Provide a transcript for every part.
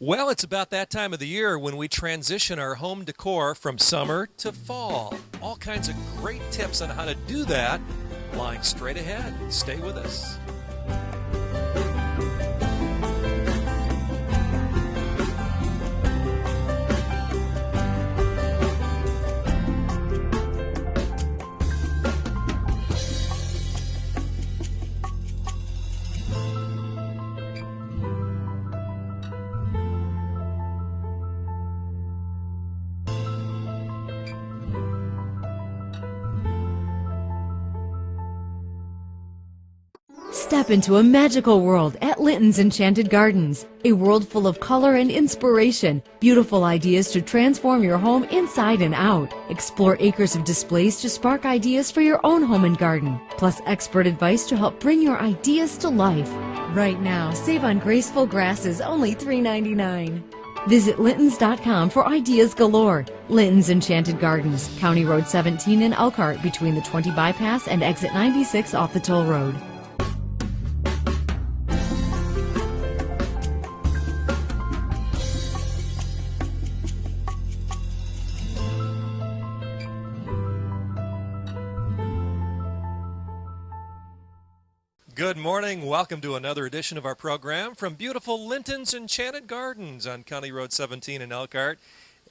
Well, it's about that time of the year when we transition our home decor from summer to fall. All kinds of great tips on how to do that lying straight ahead. Stay with us. Step into a magical world at Linton's Enchanted Gardens, a world full of color and inspiration, beautiful ideas to transform your home inside and out. Explore acres of displays to spark ideas for your own home and garden, plus expert advice to help bring your ideas to life. Right now, save on graceful grasses, only $3.99. Visit Lintons.com for ideas galore. Linton's Enchanted Gardens, County Road 17 in Elkhart, between the 20 bypass and exit 96 off the toll road. Good morning. Welcome to another edition of our program from beautiful Linton's Enchanted Gardens on County Road 17 in Elkhart.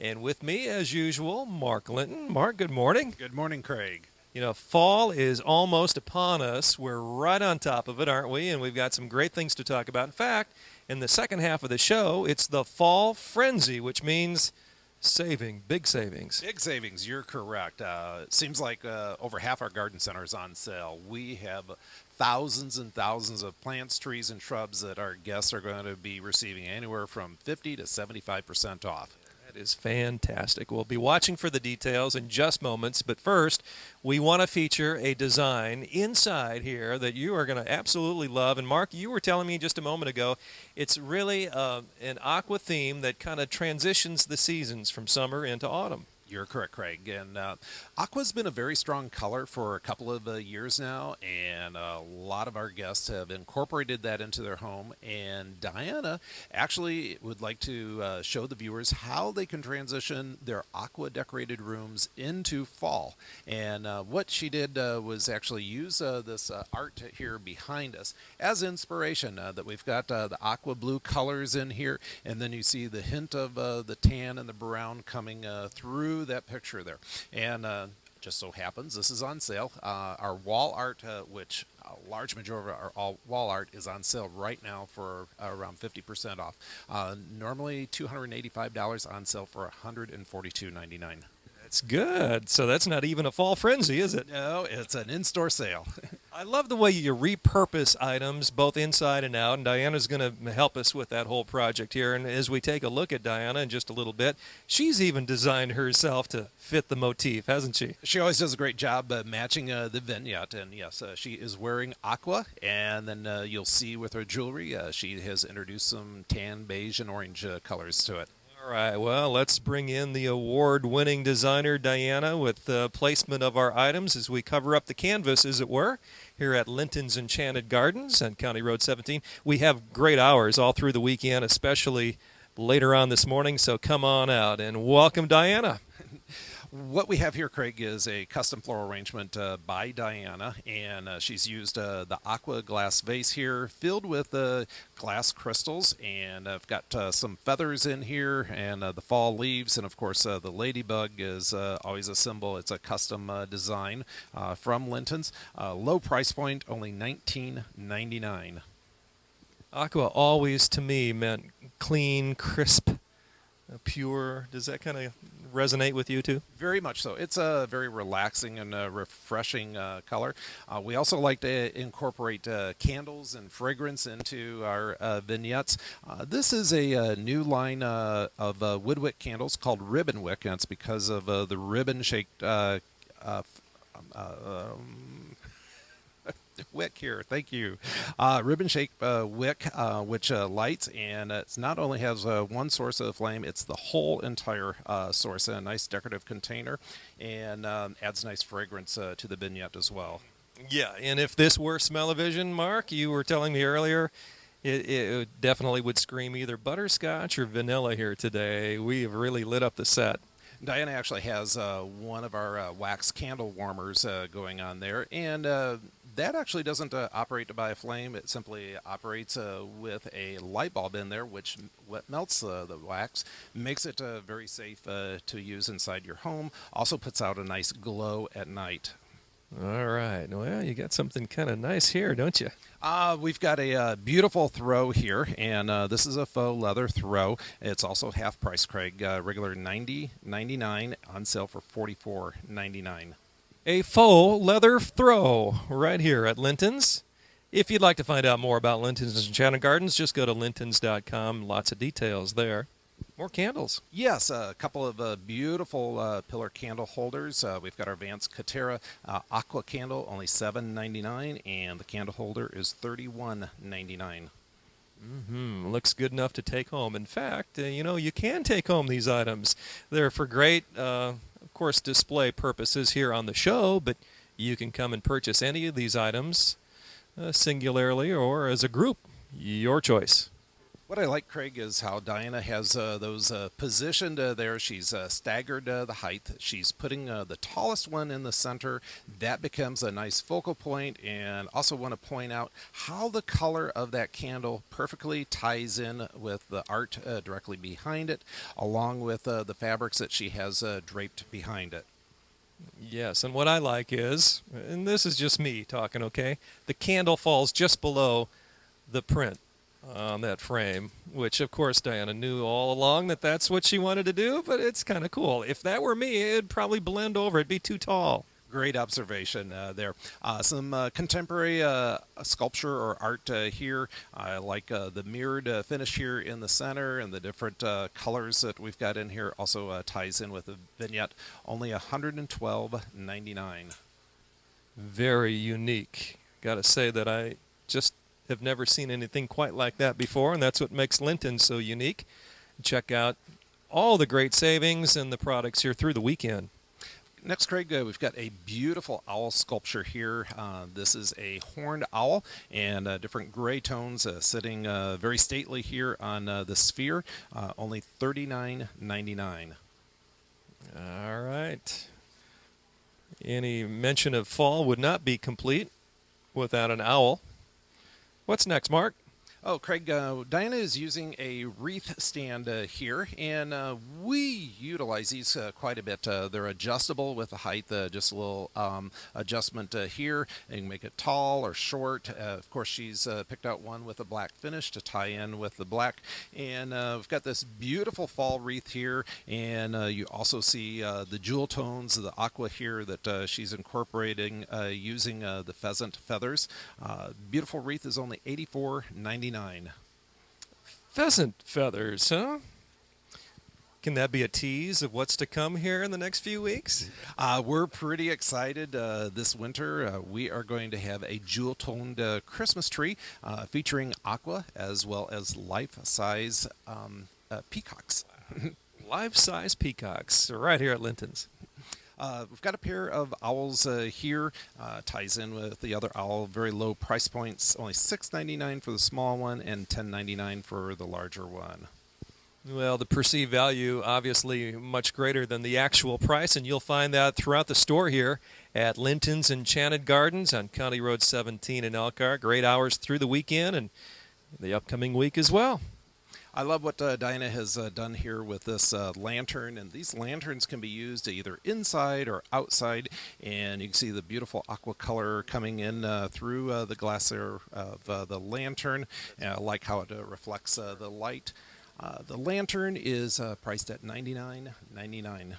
And with me, as usual, Mark Linton. Mark, good morning. Good morning, Craig. You know, fall is almost upon us. We're right on top of it, aren't we? And we've got some great things to talk about. In fact, in the second half of the show, it's the fall frenzy, which means saving, big savings. Big savings, you're correct. It seems like over half our garden centers on sale. We have thousands and thousands of plants, trees, and shrubs that our guests are going to be receiving anywhere from 50 to 75% off. That is fantastic. We'll be watching for the details in just moments, but first, we want to feature a design inside here that you are going to absolutely love. And Mark, you were telling me just a moment ago, it's really an aqua theme that kind of transitions the seasons from summer into autumn. You're correct, Craig. And aqua's been a very strong color for a couple of years now, and a lot of our guests have incorporated that into their home. And Diana actually would like to show the viewers how they can transition their aqua decorated rooms into fall. And what she did was actually use this art here behind us as inspiration. That we've got the aqua blue colors in here, and then you see the hint of the tan and the brown coming through that picture there. And just so happens this is on sale. Our wall art, which a large majority of our wall art is on sale right now for around 50% off. Normally $285, on sale for $142.99. That's good. So that's not even a fall frenzy, is it? No, it's an in-store sale. I love the way you repurpose items both inside and out, and Diana's going to help us with that whole project here. And as we take a look at Diana in just a little bit, she's even designed herself to fit the motif, hasn't she? She always does a great job matching the vignette, and yes, she is wearing aqua, and then you'll see with her jewelry, she has introduced some tan, beige, and orange colors to it. All right, well, let's bring in the award-winning designer, Diana, with the placement of our items as we cover up the canvas, as it were, here at Linton's Enchanted Gardens on County Road 17. We have great hours all through the weekend, especially later on this morning, so come on out and welcome Diana. What we have here, Craig, is a custom floral arrangement by Diana, and she's used the aqua glass vase here filled with glass crystals, and I've got some feathers in here and the fall leaves, and of course the ladybug is always a symbol. It's a custom design from Linton's. Low price point, only $19.99. Aqua always, to me, meant clean, crisp, pure. Does that kind of resonate with you too? Very much so. It's a very relaxing and refreshing color. We also like to incorporate candles and fragrance into our vignettes. This is a new line of woodwick candles called Ribbon Wick, and it's because of the ribbon-shaped wick here. Thank you. Ribbon-shaped wick, which lights, and it not only has one source of flame, it's the whole entire source in a nice decorative container, and adds nice fragrance to the vignette as well. Yeah, and if this were smell-o-vision, Mark, you were telling me earlier, It definitely would scream either butterscotch or vanilla here today. We have really lit up the set. Diana actually has one of our wax candle warmers going on there, and that actually doesn't operate by a flame. It simply operates with a light bulb in there, which what melts the wax, makes it very safe to use inside your home. Also puts out a nice glow at night. All right. Well, you got something kind of nice here, don't you? We've got a beautiful throw here, and this is a faux leather throw. It's also half price, Craig. Regular $90.99, on sale for $44.99. A faux leather throw right here at Linton's. If you'd like to find out more about Linton's Enchanted Gardens, just go to lintons.com. Lots of details there. More candles. Yes, a couple of beautiful pillar candle holders. We've got our Vance Katera Aqua candle, only $7.99, and the candle holder is $31.99. Looks good enough to take home. In fact, you can take home these items. They're for great, of course, display purposes here on the show, but you can come and purchase any of these items singularly or as a group. Your choice. What I like, Craig, is how Diana has those positioned there. She's staggered the height. She's putting the tallest one in the center. That becomes a nice focal point. And also want to point out how the color of that candle perfectly ties in with the art directly behind it, along with the fabrics that she has draped behind it. Yes, and what I like is, and this is just me talking, okay, the candle falls just below the print on that frame, which of course Diana knew all along that that's what she wanted to do, but it's kind of cool. If that were me, it'd probably blend over. It'd be too tall. Great observation there. Some contemporary sculpture or art here. I like the mirrored finish here in the center, and the different colors that we've got in here also ties in with the vignette. Only $112.99. Very unique. Got to say that I just have never seen anything quite like that before, and that's what makes Linton so unique. Check out all the great savings and the products here through the weekend. Next, Craig, we've got a beautiful owl sculpture here. This is a horned owl and different gray tones sitting very stately here on the sphere. Only $39.99. All right. Any mention of fall would not be complete without an owl. What's next, Mark? Oh, Craig, Diana is using a wreath stand here, and we utilize these quite a bit. They're adjustable with the height, just a little adjustment here. You can make it tall or short. Of course, she's picked out one with a black finish to tie in with the black. And we've got this beautiful fall wreath here, and you also see the jewel tones of the aqua here that she's incorporating using the pheasant feathers. Beautiful wreath is only $84.99. Pheasant feathers, huh? Can that be a tease of what's to come here in the next few weeks? We're pretty excited this winter. We are going to have a jewel-toned Christmas tree featuring aqua as well as life-size peacocks. Life-size peacocks right here at Linton's. We've got a pair of owls here. Ties in with the other owl. Very low price points. Only $6.99 for the small one and $10.99 for the larger one. Well, the perceived value obviously much greater than the actual price, and you'll find that throughout the store here at Linton's Enchanted Gardens on County Road 17 in Elkhart. Great hours through the weekend and the upcoming week as well. I love what Diana has done here with this lantern, and these lanterns can be used either inside or outside, and you can see the beautiful aqua color coming in through the glass there of the lantern. I like how it reflects the light. The lantern is priced at $99.99.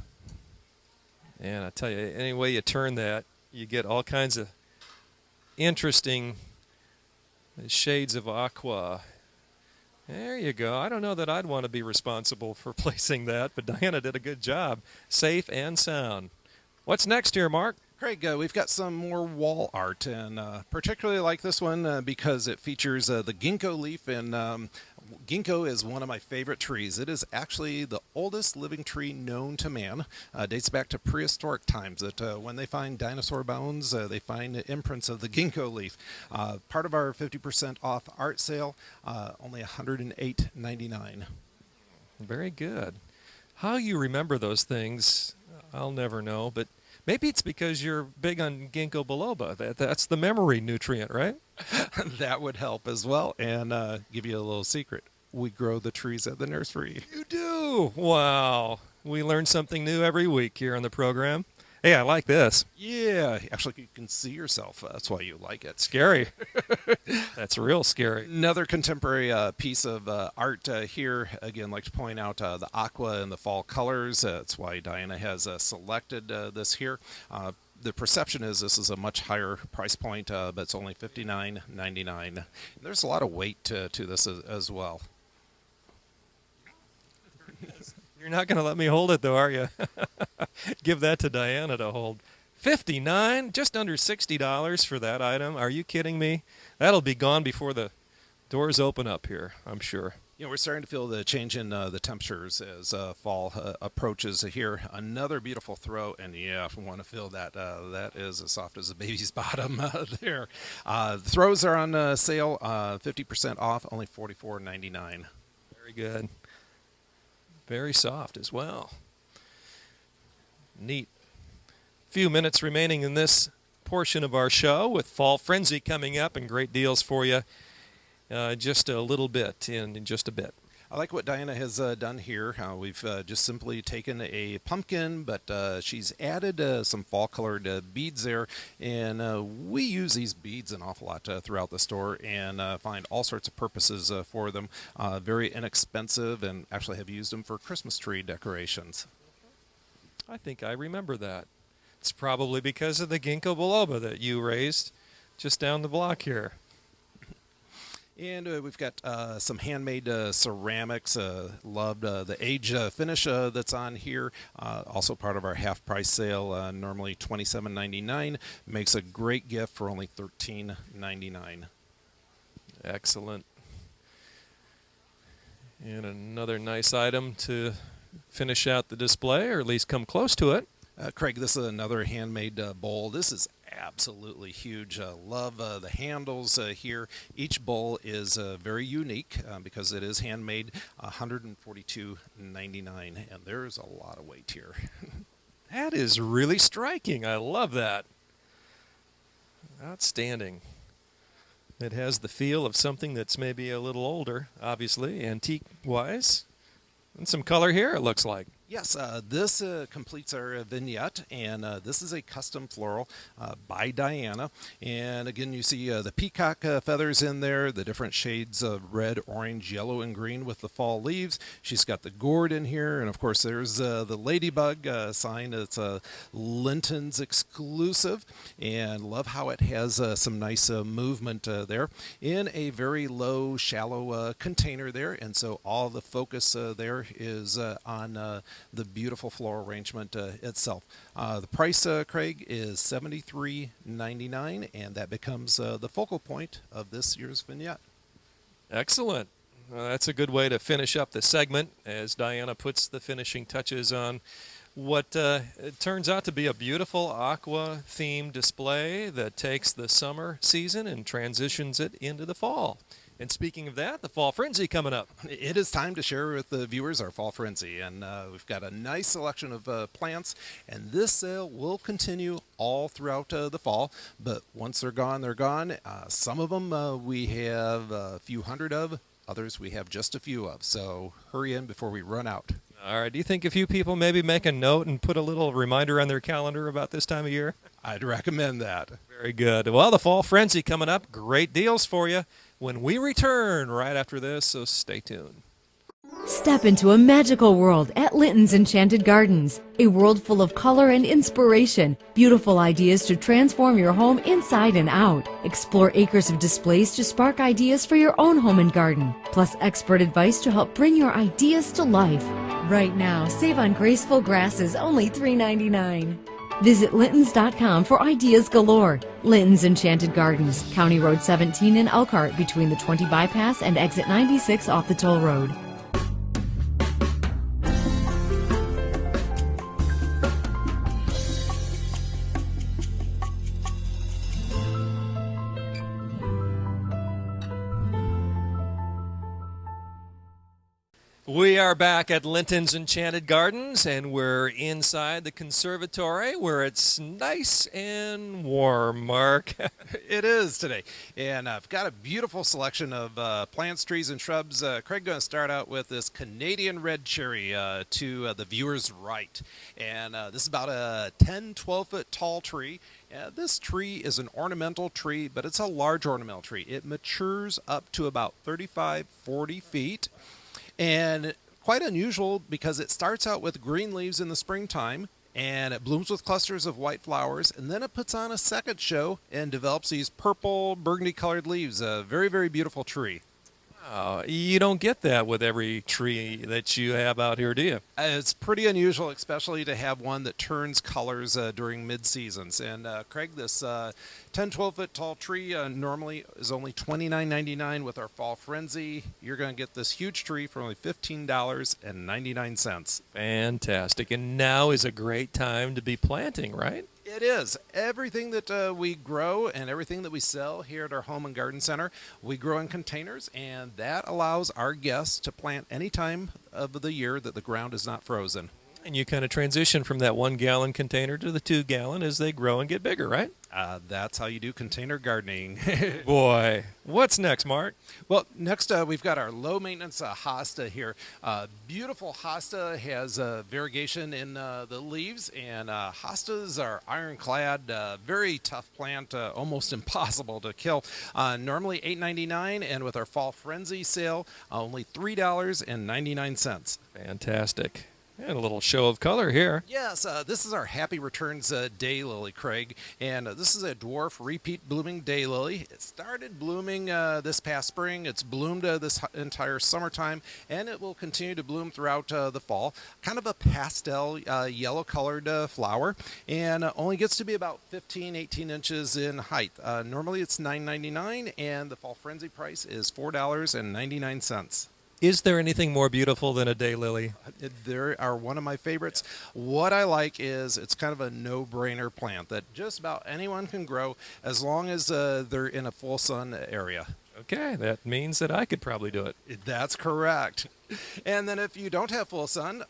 And I tell you, any way you turn that, you get all kinds of interesting shades of aqua. There you go. I don't know that I'd want to be responsible for placing that, but Diana did a good job. Safe and sound. What's next here, Mark? Craig, we've got some more wall art, and particularly like this one because it features the ginkgo leaf, and ginkgo is one of my favorite trees. It is actually the oldest living tree known to man. Dates back to prehistoric times. That when they find dinosaur bones, they find imprints of the ginkgo leaf. Part of our 50% off art sale, only $108.99. Very good. How you remember those things, I'll never know, but maybe it's because you're big on ginkgo biloba. That's the memory nutrient, right? That would help as well. And give you a little secret. We grow the trees at the nursery. You do? Wow. We learn something new every week here on the program. Hey, I like this. Yeah, actually, you can see yourself. That's why you like it. Scary. That's real scary. Another contemporary piece of art here. Again, like to point out the aqua and the fall colors. That's why Diana has selected this here. The perception is this is a much higher price point, but it's only $59.99. There's a lot of weight to this as well. You're not going to let me hold it, though, are you? Give that to Diana to hold. $59, just under $60 for that item. Are you kidding me? That'll be gone before the doors open up here, I'm sure. You know, we're starting to feel the change in the temperatures as fall approaches here. Another beautiful throw, and yeah, if you want to feel that, that is as soft as a baby's bottom there. The throws are on sale, 50% off, only $44.99. Very good. Very soft as well. Neat. Few minutes remaining in this portion of our show with Fall Frenzy coming up and great deals for you just a little bit in just a bit. I like what Diana has done here. We've just simply taken a pumpkin, but she's added some fall-colored beads there, and we use these beads an awful lot throughout the store and find all sorts of purposes for them. Very inexpensive, and actually have used them for Christmas tree decorations. I think I remember that. It's probably because of the ginkgo biloba that you raised just down the block here. And we've got some handmade ceramics. Loved the age finish that's on here. Also part of our half-price sale. Normally $27.99. Makes a great gift for only $13.99. Excellent. And another nice item to finish out the display, or at least come close to it. Craig, this is another handmade bowl. This is absolutely huge. Love the handles here. Each bowl is very unique because it is handmade. $142.99, and there's a lot of weight here. That is really striking. I love that. Outstanding. It has the feel of something that's maybe a little older, obviously, antique-wise. And some color here, it looks like. Yes, this completes our vignette, and this is a custom floral by Diana. And again, you see the peacock feathers in there, the different shades of red, orange, yellow, and green with the fall leaves. She's got the gourd in here, and of course there's the ladybug sign. It's Linton's exclusive, and love how it has some nice movement there in a very low, shallow container there. And so all the focus there is on the beautiful floral arrangement itself. The price, Craig, is $73.99, and that becomes the focal point of this year's vignette. Excellent. Well, that's a good way to finish up the segment as Diana puts the finishing touches on what it turns out to be a beautiful aqua-themed display that takes the summer season and transitions it into the fall. And speaking of that, the Fall Frenzy coming up. It is time to share with the viewers our Fall Frenzy, and we've got a nice selection of plants, and this sale will continue all throughout the fall, but once they're gone, they're gone. Some of them we have a few hundred of, others we have just a few of, so hurry in before we run out. All right, do you think a few people maybe make a note and put a little reminder on their calendar about this time of year? I'd recommend that. Very good. Well, the Fall Frenzy coming up. Great deals for you when we return right after this, so stay tuned. Step into a magical world at Linton's Enchanted Gardens, a world full of color and inspiration, beautiful ideas to transform your home inside and out. Explore acres of displays to spark ideas for your own home and garden, plus expert advice to help bring your ideas to life. Right now, save on graceful grasses only $3.99. Visit Lintons.com for ideas galore. Linton's Enchanted Gardens, County Road 17 in Elkhart, between the 20 bypass and exit 96 off the toll road. We are back at Linton's Enchanted Gardens, and we're inside the conservatory where it's nice and warm, Mark. It is today, and I've got a beautiful selection of plants, trees, and shrubs. Craig, going to start out with this Canadian red cherry to the viewer's right, and this is about a 10, 12-foot tall tree. This tree is an ornamental tree, but it's a large ornamental tree. It matures up to about 35, 40 feet. And quite unusual because it starts out with green leaves in the springtime, and it blooms with clusters of white flowers, and then it puts on a second show and develops these purple burgundy colored leaves. A very, very beautiful tree. You don't get that with every tree that you have out here, do you? It's pretty unusual, especially to have one that turns colors during mid-seasons. And Craig, this 10, 12-foot tall tree normally is only $29.99. With our Fall Frenzy, you're going to get this huge tree for only $15.99. Fantastic. And now is a great time to be planting, right? It is. Everything that we grow and everything that we sell here at our Home and Garden Center, we grow in containers, and that allows our guests to plant any time of the year that the ground is not frozen. And you kind of transition from that 1 gallon container to the 2 gallon as they grow and get bigger, right? That's how you do container gardening. Boy, what's next, Mark? Well, next we've got our low maintenance hosta here. Beautiful hosta has variegation in the leaves, and hostas are ironclad, very tough plant, almost impossible to kill. Normally $8.99, and with our Fall Frenzy sale, only $3.99. Fantastic. And a little show of color here. Yes, this is our Happy Returns daylily, Craig, and this is a dwarf repeat blooming daylily. It started blooming this past spring. It's bloomed this entire summertime, and it will continue to bloom throughout the fall. Kind of a pastel yellow-colored flower, and only gets to be about 15, 18 inches in height. Normally it's $9.99, and the Fall Frenzy price is $4.99. Is there anything more beautiful than a daylily? They are one of my favorites. What I like is it's kind of a no-brainer plant that just about anyone can grow as long as they're in a full sun area. Okay, that means that I could probably do it. That's correct. And then if you don't have full sun,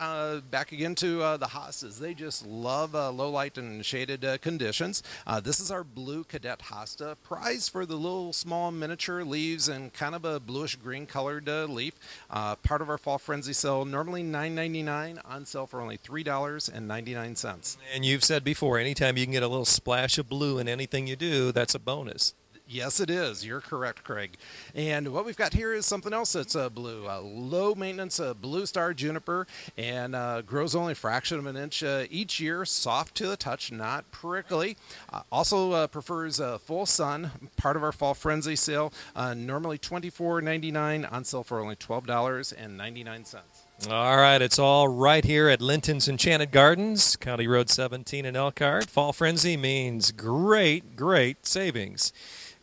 back again to the hostas. They just love low light and shaded conditions. This is our blue cadet hosta, prized for the little small miniature leaves and kind of a bluish green colored leaf. Part of our Fall Frenzy sale, normally $9.99, on sale for only $3.99. And you've said before, anytime you can get a little splash of blue in anything you do, that's a bonus. Yes, it is. You're correct, Craig. And what we've got here is something else that's blue. Low maintenance blue star juniper, and grows only a fraction of an inch each year. Soft to the touch, not prickly. Also prefers full sun. Part of our Fall Frenzy sale. Normally $24.99, on sale for only $12.99. All right, it's all right here at Linton's Enchanted Gardens, County Road 17 in Elkhart. Fall Frenzy means great, great savings.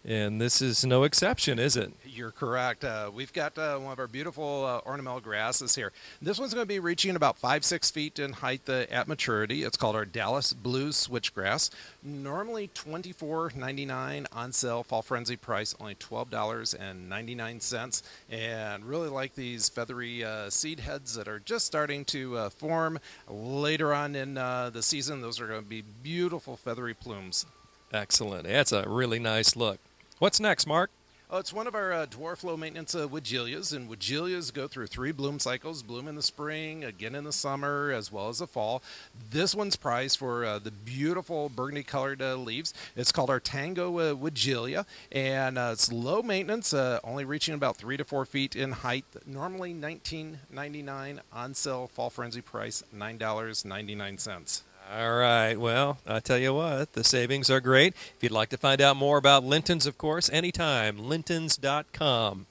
And this is no exception, is it? You're correct. We've got one of our beautiful ornamental grasses here. This one's going to be reaching about 5-6 feet in height at maturity. It's called our Dallas Blue Switchgrass. Normally $24.99, on sale. Fall Frenzy price only $12.99. And really like these feathery seed heads that are just starting to form. Later on in the season, those are going to be beautiful feathery plumes. Excellent. That's a really nice look. What's next, Mark? Oh, it's one of our dwarf low maintenance Weigelias, and Weigelias go through 3 bloom cycles, bloom in the spring, again in the summer, as well as the fall. This one's prized for the beautiful burgundy colored leaves. It's called our Tango Weigelia, and it's low maintenance, only reaching about 3 to 4 feet in height. Normally $19.99, on sale. Fall Frenzy price $9.99. All right. Well, I tell you what, the savings are great. If you'd like to find out more about Linton's, of course, anytime, lintons.com.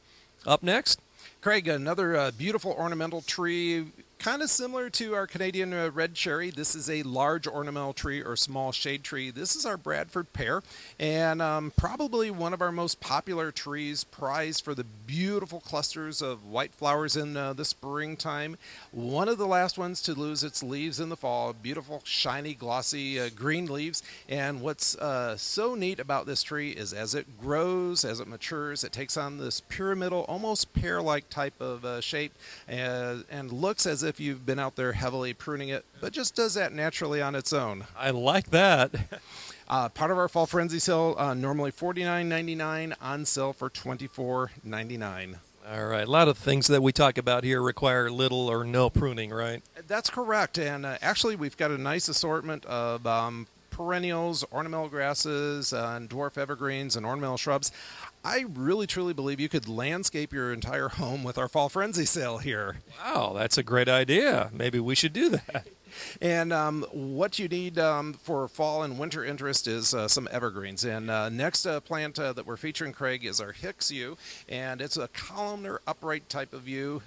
Up next? Craig, another beautiful ornamental tree, kind of similar to our Canadian red cherry. This is a large ornamental tree or small shade tree. This is our Bradford pear, and probably one of our most popular trees, prized for the beautiful clusters of white flowers in the springtime. One of the last ones to lose its leaves in the fall. Beautiful, shiny, glossy green leaves. And what's so neat about this tree is as it grows, as it matures, it takes on this pyramidal, almost pear-like type of shape, and looks as if you've been out there heavily pruning it, but just does that naturally on its own. I like that. Part of our fall frenzy sale, normally $49.99, on sale for $24.99. All right. A lot of things that we talk about here require little or no pruning, right? That's correct. And actually, we've got a nice assortment of perennials, ornamental grasses, and dwarf evergreens and ornamental shrubs. I really, truly believe you could landscape your entire home with our fall frenzy sale here. Wow, that's a great idea. Maybe we should do that. And what you need for fall and winter interest is some evergreens. And next plant that we're featuring, Craig, is our Hicks yew, and it's a columnar upright type of yew.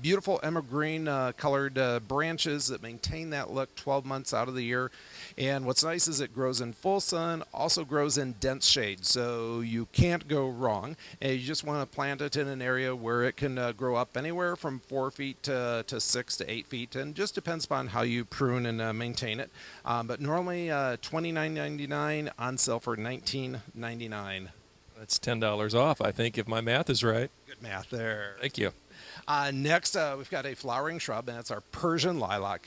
Beautiful emerald green colored branches that maintain that look 12 months out of the year. And what's nice is it grows in full sun, also grows in dense shade, so you can't go wrong. And you just want to plant it in an area where it can grow up anywhere from 4 feet to 6 to 8 feet, and just depends upon how you prune and maintain it. But normally $29.99, on sale for $19.99. That's $10 off, I think, if my math is right. Good math there. Thank you. Next, we've got a flowering shrub, and that's our Persian lilac.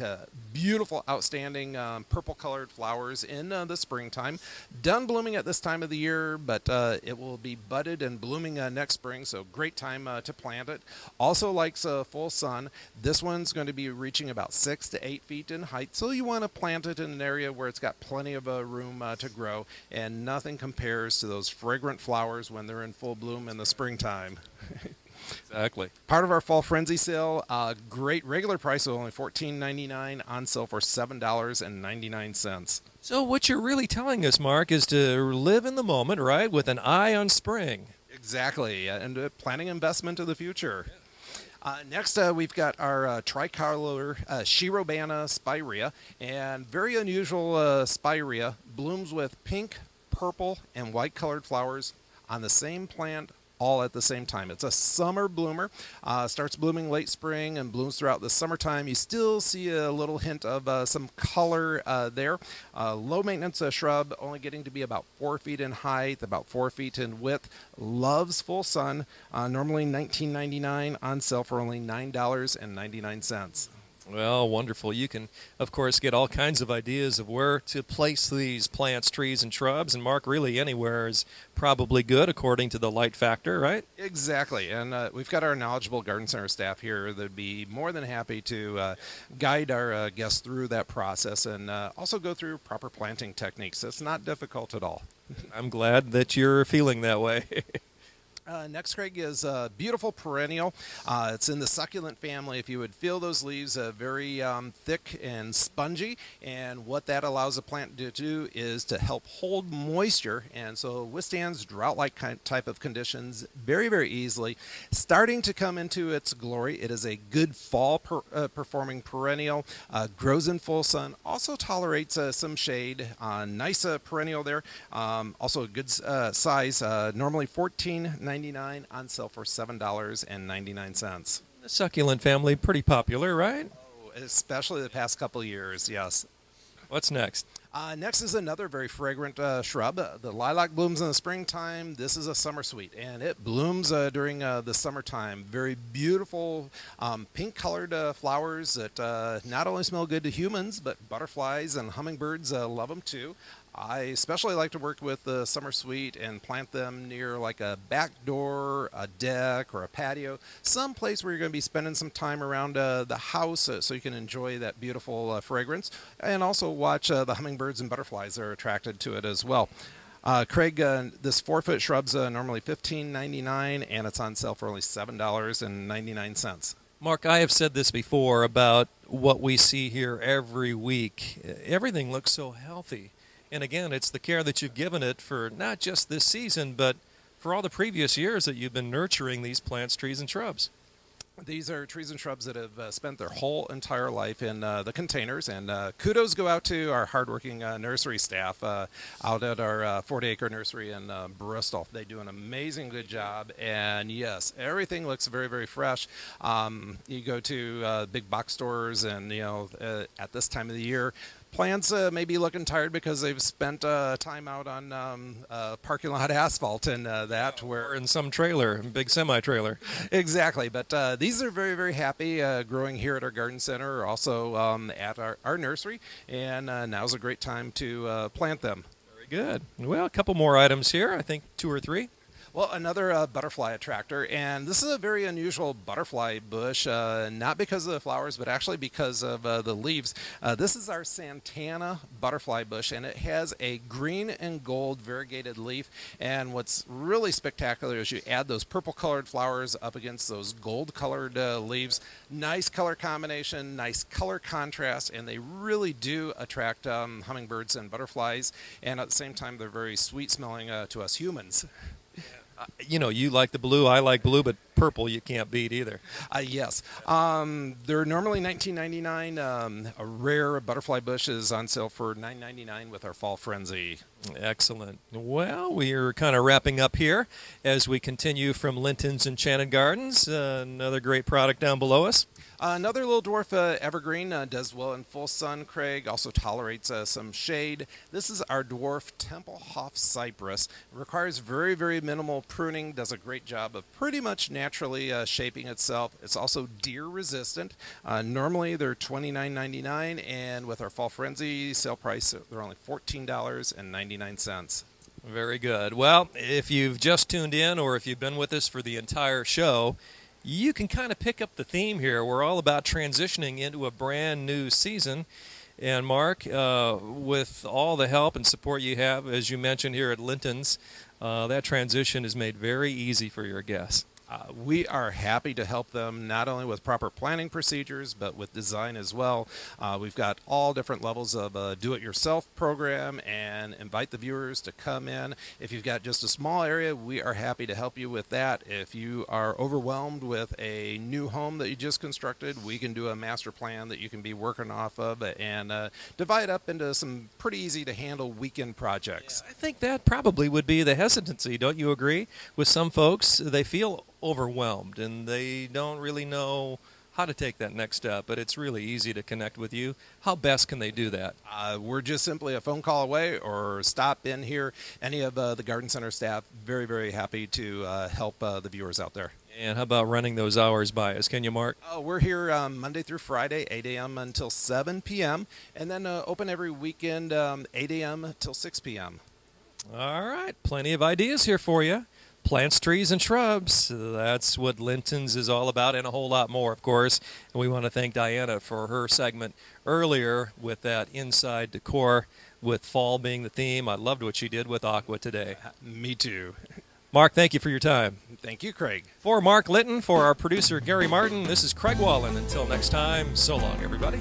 Beautiful, outstanding purple-colored flowers in the springtime. Done blooming at this time of the year, but it will be budded and blooming next spring, so great time to plant it. Also likes full sun. This one's going to be reaching about 6 to 8 feet in height, so you want to plant it in an area where it's got plenty of room to grow, and nothing compares to those fragrant flowers when they're in full bloom in the springtime. Exactly. Part of our fall frenzy sale, great regular price of only $14.99, on sale for $7.99. So what you're really telling us, Mark, is to live in the moment, right, with an eye on spring. Exactly, and planning investment of the future. Next, we've got our tricolor Shirobana spirea, and very unusual spirea, blooms with pink, purple, and white colored flowers on the same plant, all at the same time. It's a summer bloomer, starts blooming late spring and blooms throughout the summertime. You still see a little hint of some color there. Low maintenance shrub, only getting to be about 4 feet in height, about 4 feet in width. Loves full sun, normally $19.99, on sale for only $9.99. Well, wonderful. You can, of course, get all kinds of ideas of where to place these plants, trees, and shrubs. And, Mark, really anywhere is probably good according to the light factor, right? Exactly. And we've got our knowledgeable garden center staff here that'd be more than happy to guide our guests through that process and also go through proper planting techniques. It's not difficult at all. I'm glad that you're feeling that way. Next, Craig, is a beautiful perennial. It's in the succulent family. If you would feel those leaves very thick and spongy, and what that allows a plant to do is to help hold moisture, and so withstands drought-like type of conditions very, very easily. Starting to come into its glory. It is a good fall performing perennial, grows in full sun, also tolerates some shade. Nice perennial there. Also a good size, normally $14.99, on sale for $7.99. The succulent family, pretty popular, right? Oh, especially the past couple of years, yes. What's next? Next is another very fragrant shrub. The lilac blooms in the springtime. This is a summer sweet, and it blooms during the summertime. Very beautiful pink-colored flowers that not only smell good to humans, but butterflies and hummingbirds love them too. I especially like to work with the summer sweet and plant them near like a back door, a deck, or a patio, some place where you're going to be spending some time around the house so you can enjoy that beautiful fragrance, and also watch the hummingbirds and butterflies that are attracted to it as well. Craig, this 4-foot shrub's normally $15.99, and it's on sale for only $7.99. Mark, I have said this before about what we see here every week. Everything looks so healthy. And again, it's the care that you've given it for not just this season, but for all the previous years that you've been nurturing these plants, trees, and shrubs. These are trees and shrubs that have spent their whole entire life in the containers, and kudos go out to our hardworking nursery staff out at our 40-acre nursery in Bristol. They do an amazing good job, and yes, everything looks very, very fresh. You go to big box stores, and at this time of the year, plants may be looking tired because they've spent time out on parking lot asphalt and that where Or in some trailer, big semi-trailer. exactly. But these are very, very happy growing here at our garden center, also at our nursery, and now's a great time to plant them. Very good. Well, a couple more items here. I think 2 or 3. Well, another butterfly attractor, and this is a very unusual butterfly bush, not because of the flowers, but actually because of the leaves. This is our Santana butterfly bush, and it has a green and gold variegated leaf, and what's really spectacular is you add those purple-colored flowers up against those gold-colored leaves. Nice color combination, nice color contrast, and they really do attract hummingbirds and butterflies, and at the same time, they're very sweet-smelling to us humans. You like the blue, I like blue, but purple you can't beat either. Yes. They're normally $19.99. A rare butterfly bush is on sale for $9.99 with our fall frenzy. Excellent. Well, we're kind of wrapping up here as we continue from Linton's Enchanted Gardens. Another great product down below us. Another little dwarf evergreen does well in full sun, Craig. Also tolerates some shade. This is our dwarf Tempelhof cypress. It requires very, very minimal pruning. Does a great job of pretty much naturally shaping itself. It's also deer resistant. Normally they're $29.99, and with our fall frenzy sale price, they're only $14.99. Very good. Well, if you've just tuned in or if you've been with us for the entire show, you can kind of pick up the theme here. We're all about transitioning into a brand new season. And Mark, with all the help and support you have, as you mentioned here at Linton's, that transition is made very easy for your guests. We are happy to help them not only with proper planning procedures, but with design as well. We've got all different levels of do-it-yourself program and invite the viewers to come in. If you've got just a small area, we are happy to help you with that. If you are overwhelmed with a new home that you just constructed, we can do a master plan that you can be working off of and divide up into some pretty easy to handle weekend projects. Yeah, I think that probably would be the hesitancy, don't you agree? With some folks, they feel overwhelmed and they don't really know how to take that next step, but it's really easy to connect with you. How best can they do that? We're just simply a phone call away, or stop in here. Any of the garden center staff, very, very happy to help the viewers out there. And how about running those hours by us? Can you, Mark? We're here Monday through Friday, 8 a.m. until 7 p.m., and then open every weekend, 8 a.m. till 6 p.m. All right, plenty of ideas here for you. Plants, trees, and shrubs. That's what Linton's is all about, and a whole lot more, of course. And we want to thank Diana for her segment earlier with that inside decor, with fall being the theme. I loved what she did with aqua today. Me too. Mark, thank you for your time. Thank you, Craig. For Mark Linton, for our producer, Gary Martin, this is Craig Wallen. Until next time, so long, everybody.